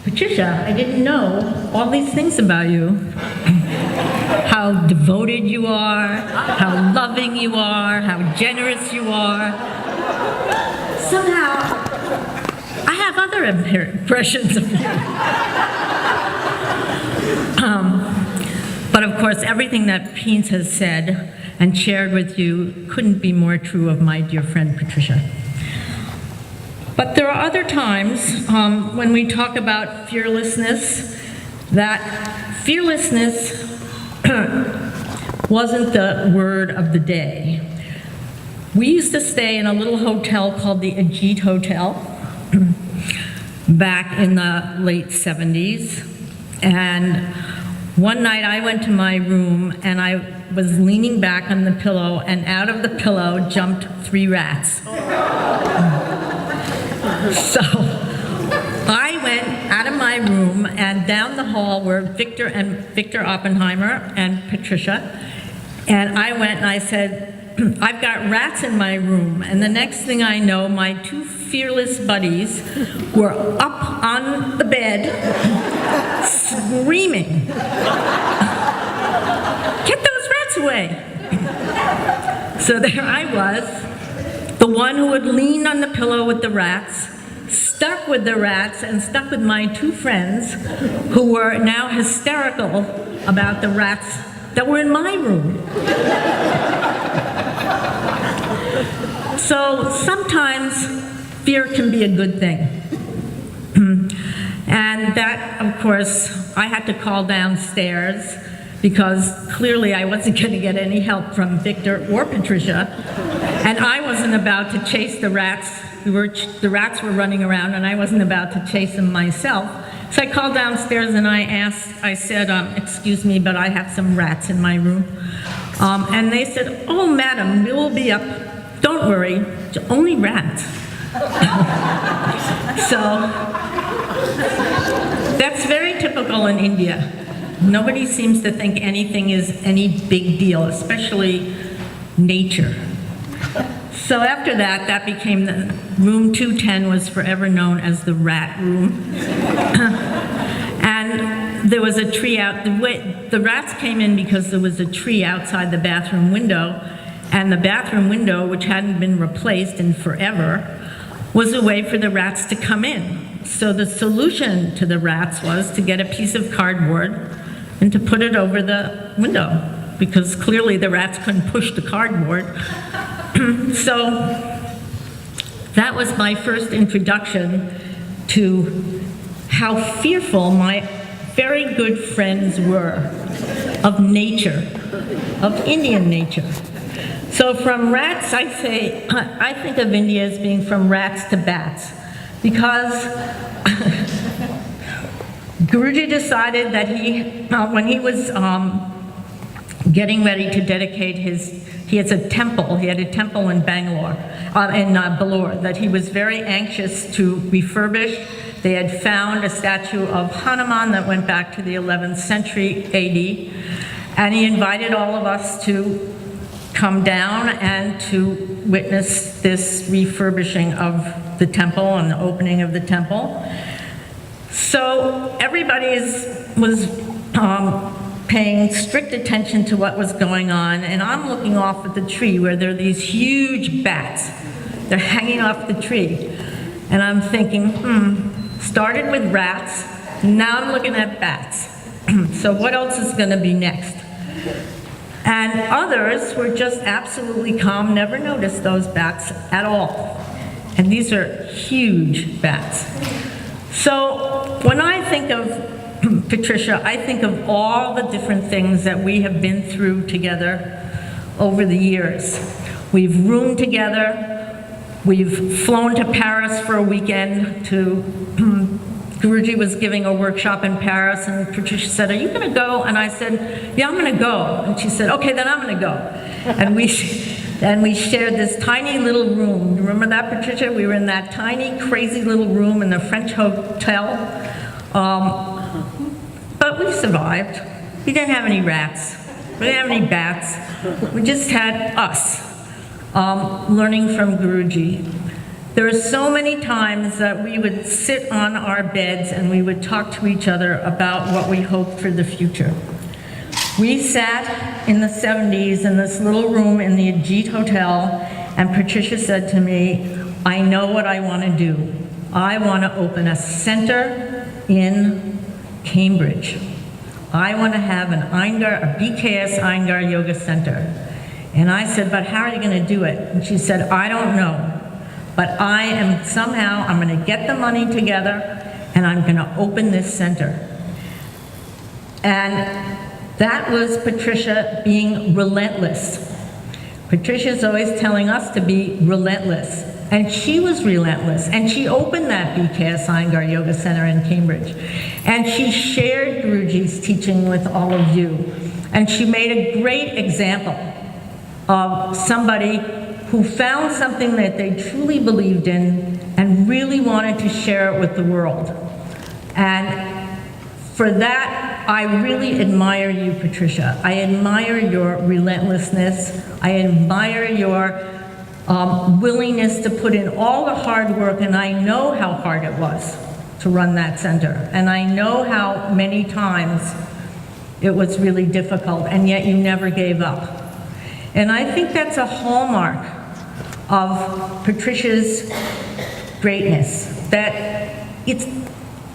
Patricia, I didn't know all these things about you. How devoted you are, how loving you are, how generous you are. Somehow, I have other impressions of you. But of course, everything that Pines has said and shared with you couldn't be more true of my dear friend Patricia. But there are other times when we talk about fearlessness, that fearlessness wasn't the word of the day. We used to stay in a little hotel called the Ajit Hotel back in the late 70s. And one night I went to my room and I was leaning back on the pillow, and out of the pillow jumped 3 rats. So I went out of my room and down the hall were Victor Oppenheimer and Patricia. And I went and I said, I've got rats in my room. And the next thing I know, my 2 fearless buddies were up on the bed, screaming, "Get those rats away!" So there I was, the one who had leaned on the pillow with the rats, stuck with the rats and stuck with my 2 friends who were now hysterical about the rats that were in my room. So sometimes fear can be a good thing. And that, of course, I had to call downstairs because clearly I wasn't going to get any help from Victor or Patricia. And I wasn't about to chase the rats. The rats were running around and I wasn't about to chase them myself. So I called downstairs and I said, excuse me, but I have some rats in my room. And they said, "Oh, madam, we'll be up. Don't worry, it's only rats." So that's very typical in India. Nobody seems to think anything is any big deal, especially nature. So after that, that became the room 210 was forever known as the rat room. And there was a tree out, the rats came in because there was a tree outside the bathroom window, and the bathroom window, which hadn't been replaced in forever, was a way for the rats to come in. So the solution to the rats was to get a piece of cardboard and to put it over the window, because clearly the rats couldn't push the cardboard. So that was my first introduction to how fearful my very good friends were of nature, of Indian nature. So from rats, I think of India as being from rats to bats, because Guruji decided that when he was getting ready to dedicate he had a temple in Bangalore, in Belur, that he was very anxious to refurbish. They had found a statue of Hanuman that went back to the 11th century AD, and he invited all of us to come down and to witness this refurbishing of the temple and the opening of the temple. So everybody was paying strict attention to what was going on, and I'm looking off at the tree where there are these huge bats. They're hanging off the tree. And I'm thinking, started with rats, now I'm looking at bats. So what else is going to be next? And others were just absolutely calm, never noticed those bats at all. And these are huge bats. So when I think of Patricia, I think of all the different things that we have been through together over the years. We've roomed together, we've flown to Paris for a weekend Guruji was giving a workshop in Paris, and Patricia said, "Are you going to go?" And I said, "Yeah, I'm going to go." And she said, "Okay, then I'm going to go." And we shared this tiny little room. You remember that, Patricia? We were in that tiny, crazy little room in the French hotel. But we survived. We didn't have any rats. We didn't have any bats. We just had us learning from Guruji. There are so many times that we would sit on our beds and we would talk to each other about what we hoped for the future. We sat in the 70s in this little room in the Ajit Hotel, and Patricia said to me, I know what I want to do. I want to open a center in Cambridge. I want to have a BKS Iyengar Yoga Center. And I said, but how are you going to do it? And she said, I don't know. But I'm going to get the money together and I'm going to open this center. And that was Patricia being relentless. Patricia's always telling us to be relentless. And she was relentless. And she opened that BKS Iyengar Yoga Center in Cambridge. And she shared Guruji's teaching with all of you. And she made a great example of somebody who found something that they truly believed in and really wanted to share it with the world. And for that, I really admire you, Patricia. I admire your relentlessness. I admire your willingness to put in all the hard work, and I know how hard it was to run that center. And I know how many times it was really difficult, and yet you never gave up. And I think that's a hallmark of Patricia's greatness, that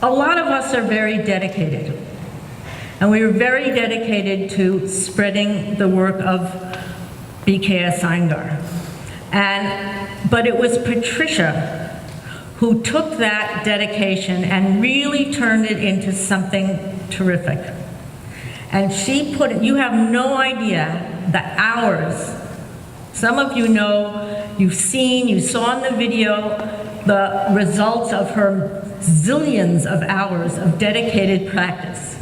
a lot of us are very dedicated. And we were very dedicated to spreading the work of BKS Iyengar. But it was Patricia who took that dedication and really turned it into something terrific. And she put it, you have no idea the hours. Some of you know, you saw in the video the results of her zillions of hours of dedicated practice,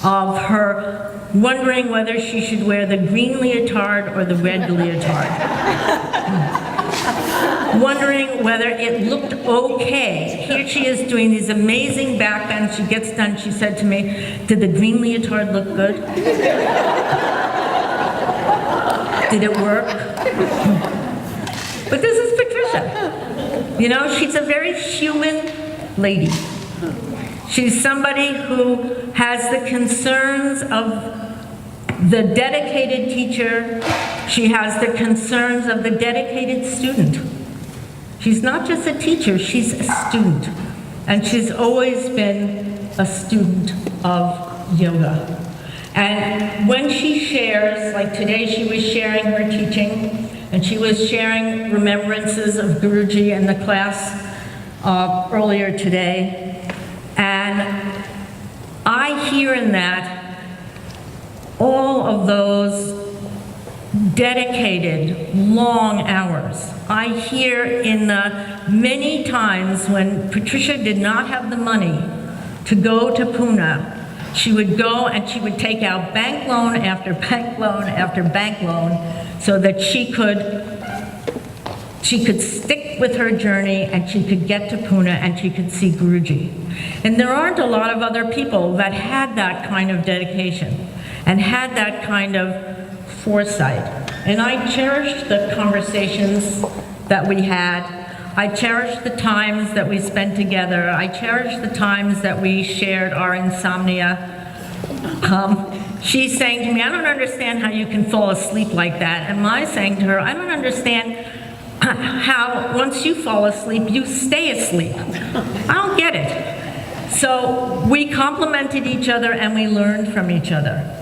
of her wondering whether she should wear the green leotard or the red leotard, wondering whether it looked okay. Here she is doing these amazing back bends. She gets done, she said to me, did the green leotard look good? Did it work? But this is Patricia. You know, she's a very human lady. She's somebody who has the concerns of the dedicated teacher. She has the concerns of the dedicated student. She's not just a teacher, she's a student. And she's always been a student of yoga. And when she shares, like today she was sharing her teaching, and she was sharing remembrances of Guruji in the class earlier today. And I hear in that all of those dedicated, long hours. I hear in the many times when Patricia did not have the money to go to Pune, she would go and she would take out bank loan after bank loan after bank loan so that she could stick with her journey and she could get to Pune and she could see Guruji. And there aren't a lot of other people that had that kind of dedication and had that kind of foresight. And I cherished the conversations that we had. I cherished the times that we spent together. I cherished the times that we shared our insomnia. She's saying to me, I don't understand how you can fall asleep like that. And I'm saying to her, I don't understand how once you fall asleep, you stay asleep. I don't get it. So we complimented each other and we learned from each other.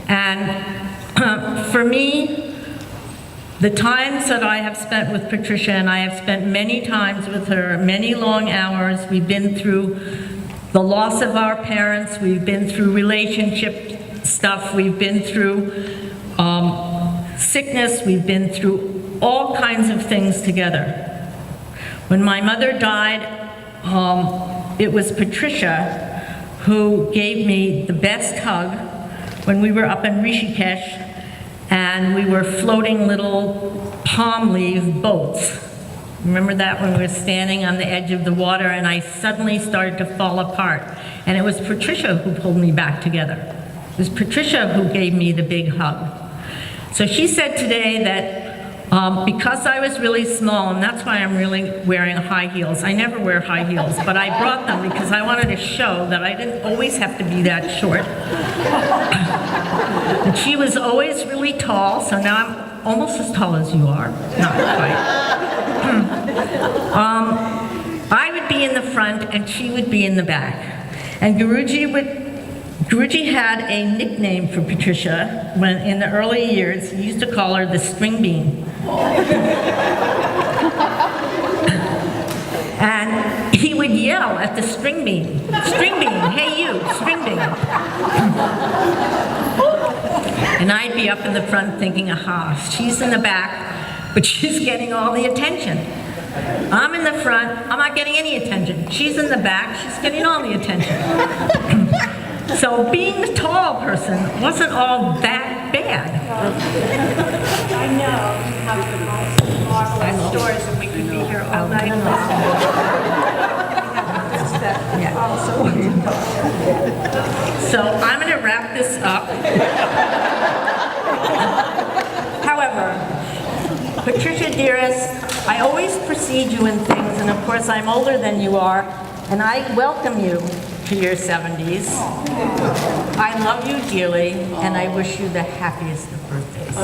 And for me, the times that I have spent with Patricia, and I have spent many times with her, many long hours, we've been through the loss of our parents, we've been through relationship stuff, we've been through sickness, we've been through all kinds of things together. When my mother died, it was Patricia who gave me the best hug when we were up in Rishikesh and we were floating little palm leaf boats. Remember that, when we were standing on the edge of the water and I suddenly started to fall apart. And it was Patricia who pulled me back together. It was Patricia who gave me the big hug. So she said today that Because I was really small, and that's why I'm really wearing high heels. I never wear high heels, but I brought them because I wanted to show that I didn't always have to be that short. And she was always really tall, so now I'm almost as tall as you are. Not quite. I would be in the front, and she would be in the back. And Guruji had a nickname for Patricia when, in the early years, he used to call her the string bean. And he would yell at the string bean, hey you, string bean. And I'd be up in the front thinking, aha, she's in the back, but she's getting all the attention. I'm in the front, I'm not getting any attention. She's in the back, she's getting all the attention. So being the tall person wasn't all that bad. I know you have the most marvelous stories, and we could be here all night. So I'm going to wrap this up. However, Patricia, dearest, I always precede you in things, and of course I'm older than you are, and I welcome you to your 70s. I love you dearly, and I wish you the happiest of birthdays.